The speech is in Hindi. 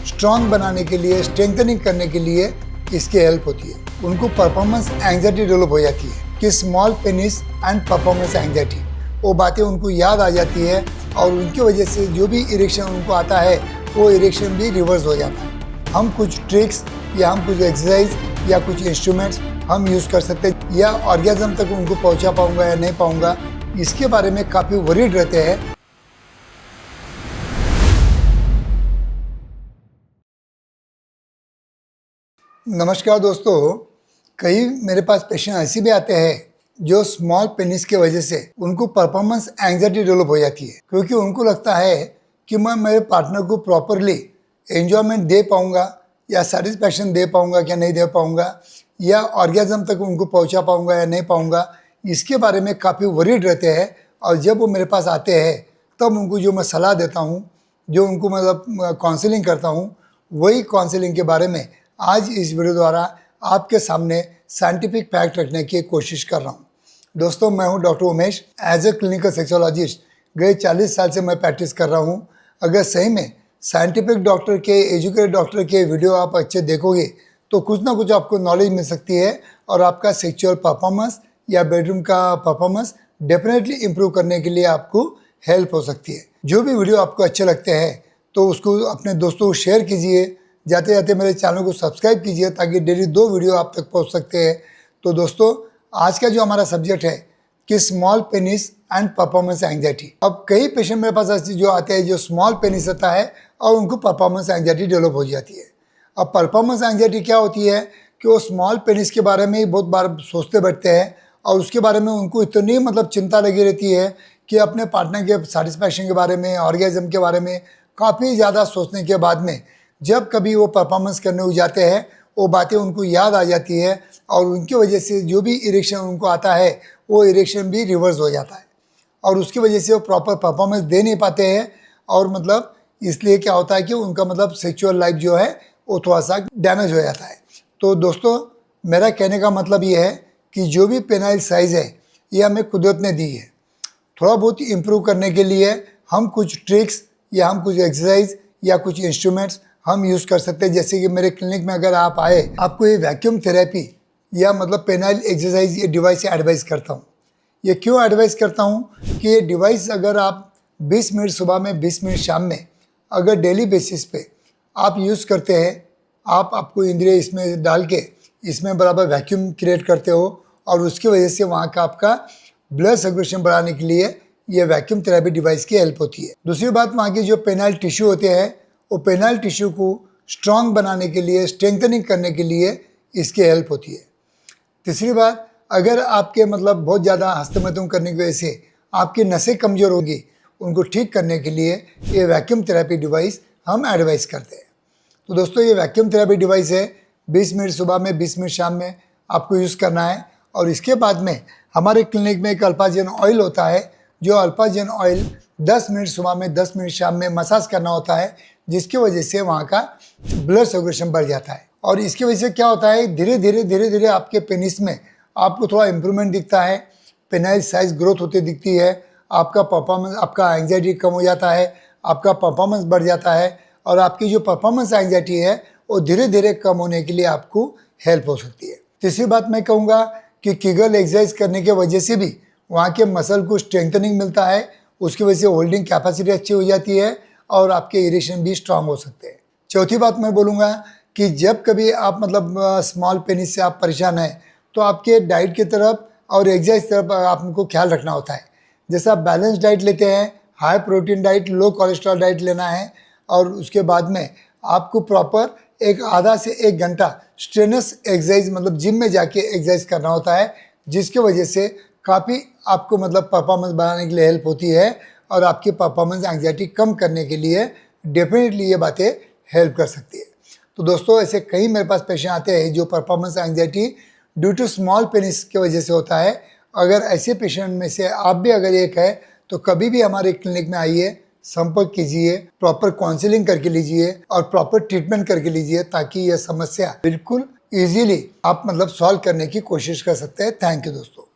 स्ट्रॉन्ग बनाने के लिए, स्ट्रेंथनिंग करने के लिए इसकी हेल्प होती है। उनको परफॉर्मेंस एंग्जाइटी डेवलप हो जाती है कि small penis and performance anxiety, वो बातें उनको याद आ जाती है और उनकी वजह से जो भी इरेक्शन उनको आता है वो इरेक्शन भी रिवर्स हो जाता है। हम कुछ ट्रिक्स या हम कुछ एक्सरसाइज या कुछ इंस्ट्रूमेंट्स हम यूज़ कर सकते हैं, या ऑर्गेज़म तक उनको पहुंचा पाऊंगा या नहीं पाऊंगा, इसके बारे में काफ़ी वरीड रहते हैं। नमस्कार दोस्तों, कई मेरे पास पेशेंट ऐसे भी आते हैं जो स्मॉल पेनिस की वजह से उनको परफॉर्मेंस एंग्जाइटी डेवलप हो जाती है, क्योंकि उनको लगता है कि मैं मेरे पार्टनर को प्रॉपरली एंजॉयमेंट दे पाऊंगा या सेटिस्फैक्शन दे पाऊंगा क्या नहीं दे पाऊंगा, या ऑर्गेज़म तक उनको पहुंचा पाऊंगा या नहीं पाऊंगा, इसके बारे में काफ़ी वरीड रहते हैं। और जब वो मेरे पास आते हैं तब उनको जो मैं सलाह देता हूँ, जो उनको मतलब काउंसलिंग करता हूँ, वही काउंसलिंग के बारे में आज इस वीडियो द्वारा आपके सामने साइंटिफिक फैक्ट रखने की कोशिश कर रहा हूँ। दोस्तों, मैं हूँ doctor Umesh. As a clinical sexologist गए 40 साल से मैं प्रैक्टिस कर रहा हूँ। अगर सही में साइंटिफिक डॉक्टर के, एजुकेटेड डॉक्टर के वीडियो आप अच्छे देखोगे तो कुछ ना कुछ आपको नॉलेज मिल सकती है और आपका सेक्सुअल परफॉर्मेंस या बेडरूम का परफॉर्मेंस डेफिनेटली इम्प्रूव करने के लिए आपको हेल्प हो सकती है। जो भी वीडियो आपको अच्छे लगते हैं तो उसको अपने दोस्तों को शेयर कीजिए। जाते जाते मेरे चैनल को सब्सक्राइब कीजिए ताकि डेली 2 वीडियो आप तक पहुंच सकते हैं। तो दोस्तों, आज का जो हमारा सब्जेक्ट है कि small penis and performance anxiety. अब कई पेशेंट मेरे पास ऐसे जो आते हैं जो स्मॉल पेनिस रहता है और उनको परफॉर्मेंस एंग्जाइटी डेवलप हो जाती है। अब परफॉर्मेंस एंग्जाइटी क्या होती है कि वो स्मॉल पेनिस के बारे में ही बहुत बार सोचते बैठते हैं और उसके बारे में उनको इतनी मतलब चिंता लगी रहती है कि अपने पार्टनर के सेटिस्फैक्शन के बारे में, ऑर्गेज़म के बारे में काफ़ी ज़्यादा सोचने के बाद में जब कभी वो परफॉर्मेंस करने हो जाते हैं, वो बातें उनको याद आ जाती है और उनकी वजह से जो भी इरेक्शन उनको आता है वो इरेक्शन भी रिवर्स हो जाता है और उसकी वजह से वो प्रॉपर परफॉर्मेंस दे नहीं पाते हैं। और मतलब इसलिए क्या होता है कि उनका मतलब सेक्सुअल लाइफ जो है वो थोड़ा सा डैमेज हो जाता है। तो दोस्तों, मेरा कहने का मतलब ये है कि जो भी पेनाइल साइज़ है ये हमें कुदरत ने दी है। थोड़ा बहुत इम्प्रूव करने के लिए हम कुछ ट्रिक्स या हम कुछ एक्सरसाइज या कुछ इंस्ट्रूमेंट्स हम यूज़ कर सकते हैं। जैसे कि मेरे क्लिनिक में अगर आप आए, आपको ये वैक्यूम थेरेपी या मतलब पेनाइल एक्सरसाइज ये डिवाइस एडवाइस करता हूँ। ये क्यों एडवाइस करता हूँ कि ये डिवाइस अगर आप 20 मिनट सुबह में 20 मिनट शाम में अगर डेली बेसिस पे आप यूज़ करते हैं, आपको इंद्रिय इसमें डाल के इसमें बराबर वैक्यूम क्रिएट करते हो और उसकी वजह से वहाँ का आपका ब्लड सर्कुलेशन बढ़ाने के लिए ये वैक्यूम थेरेपी डिवाइस की हेल्प होती है। दूसरी बात, वहाँ के जो पेनाइल टिश्यू होते हैं वो पेनाइल टिश्यू को स्ट्रॉन्ग बनाने के लिए, स्ट्रेंथनिंग करने के लिए इसकी हेल्प होती है। तीसरी बात, अगर आपके मतलब बहुत ज़्यादा हस्तमैथुन करने की वजह से आपकी नसें कमज़ोर होगी, उनको ठीक करने के लिए ये वैक्यूम थेरेपी डिवाइस हम एडवाइस करते हैं। तो दोस्तों, ये वैक्यूम थेरेपी डिवाइस है, 20 मिनट सुबह में 20 मिनट शाम में आपको यूज़ करना है। और इसके बाद में हमारे क्लिनिक में एक अल्पाजेन ऑयल होता है, जो अल्पाजेन ऑयल 10 मिनट सुबह में 10 मिनट शाम में मसाज करना होता है, जिसकी वजह से वहाँ का ब्लड सर्कुलेशन बढ़ जाता है। और इसकी वजह से क्या होता है, धीरे धीरे आपके पेनिस में आपको थोड़ा इम्प्रूवमेंट दिखता है, पेनाइल साइज ग्रोथ होती दिखती है, आपका परफॉर्मेंस, आपका एंग्जाइटी कम हो जाता है, आपका परफॉर्मेंस बढ़ जाता है और आपकी जो परफॉर्मेंस एंग्जाइटी है वो धीरे धीरे कम होने के लिए आपको हेल्प हो सकती है। तीसरी बात मैं कहूँगा कि कीगल एक्सरसाइज करने के वजह से भी वहाँ के मसल को स्ट्रेंथनिंग मिलता है, उसकी वजह से होल्डिंग कैपेसिटी अच्छी हो जाती है और आपके इरेक्शन भी स्ट्रांग हो सकते हैं। चौथी बात मैं बोलूँगा कि जब कभी आप मतलब स्मॉल पेनिस से आप परेशान हैं तो आपके डाइट की तरफ और एक्सरसाइज तरफ आपको ख्याल रखना होता है। जैसे आप बैलेंस डाइट लेते हैं, हाई प्रोटीन डाइट, लो कोलेस्ट्रॉल डाइट लेना है और उसके बाद में आपको प्रॉपर एक आधा से 1 घंटा स्ट्रेनस एक्सरसाइज मतलब जिम में जाके एक्सरसाइज करना होता है, जिसकी वजह से काफ़ी आपको मतलब परफॉर्मेंस बढ़ाने के लिए हेल्प होती है और आपकी परफॉर्मेंस एंग्जाइटी कम करने के लिए डेफिनेटली ये बातें हेल्प कर सकती है। तो दोस्तों, ऐसे कई मेरे पास पेशेंट आते हैं जो performance anxiety due to small penis की वजह से होता है। अगर ऐसे पेशेंट में से आप भी अगर एक है तो कभी भी हमारे क्लिनिक में आइए, संपर्क कीजिए, प्रॉपर काउंसलिंग करके लीजिए और प्रॉपर ट्रीटमेंट करके लीजिए ताकि यह समस्या बिल्कुल ईजीली आप मतलब सॉल्व करने की कोशिश कर सकते हैं। थैंक यू दोस्तों।